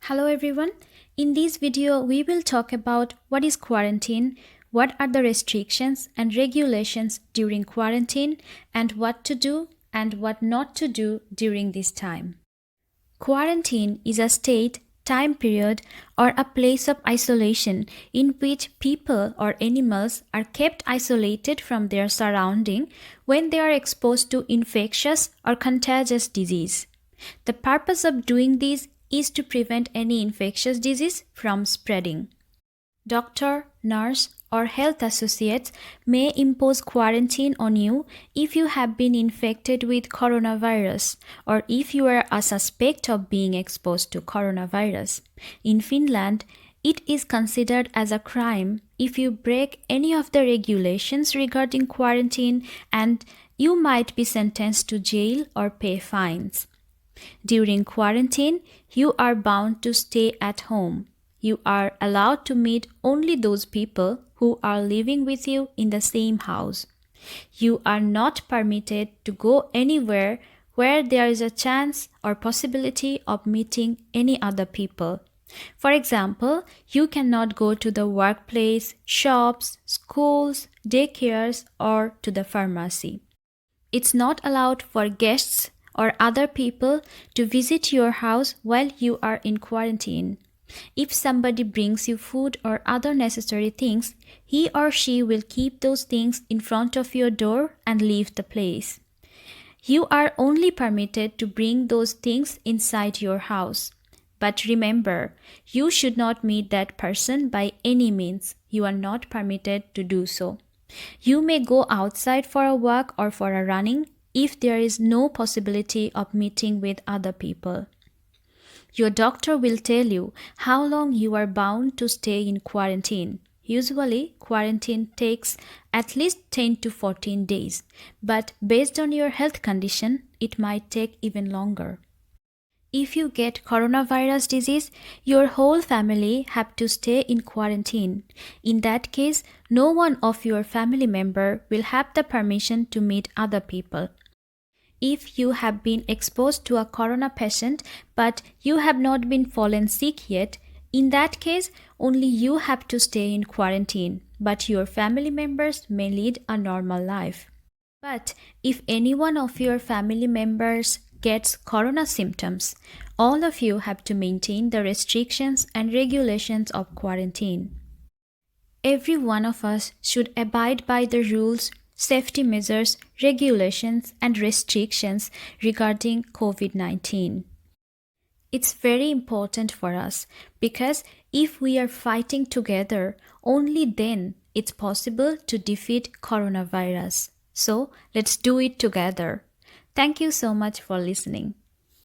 Hello everyone. In this video, we will talk about what is quarantine, what are the restrictions and regulations during quarantine, and what to do and what not to do during this time. Quarantine is a state, time period, or a place of isolation in which people or animals are kept isolated from their surrounding when they are exposed to infectious or contagious disease. The purpose of doing this is to prevent any infectious disease from spreading. Doctor, nurse, or health associates may impose quarantine on you if you have been infected with coronavirus or if you are a suspect of being exposed to coronavirus. In Finland, it is considered as a crime if you break any of the regulations regarding quarantine, and you might be sentenced to jail or pay fines. During quarantine, you are bound to stay at home. You are allowed to meet only those people who are living with you in the same house. You are not permitted to go anywhere where there is a chance or possibility of meeting any other people. For example, you cannot go to the workplace, shops, schools, daycares, or to the pharmacy. It's not allowed for guests or other people to visit your house while you are in quarantine. If somebody brings you food or other necessary things, he or she will keep those things in front of your door and leave the place. You are only permitted to bring those things inside your house. But remember, you should not meet that person by any means. You are not permitted to do so. You may go outside for a walk or for a running if there is no possibility of meeting with other people. Your doctor will tell you how long you are bound to stay in quarantine. Usually, quarantine takes at least 10 to 14 days, but based on your health condition, it might take even longer. If you get coronavirus disease, your whole family have to stay in quarantine. In that case, no one of your family member will have the permission to meet other people. If you have been exposed to a corona patient but you have not been fallen sick yet, in that case, only you have to stay in quarantine, but your family members may lead a normal life. But if any one of your family members gets corona symptoms, all of you have to maintain the restrictions and regulations of quarantine. Every one of us should abide by the rules, safety measures, regulations, and restrictions regarding COVID-19. It's very important for us because if we are fighting together, only then it's possible to defeat coronavirus. So let's do it together. Thank you so much for listening.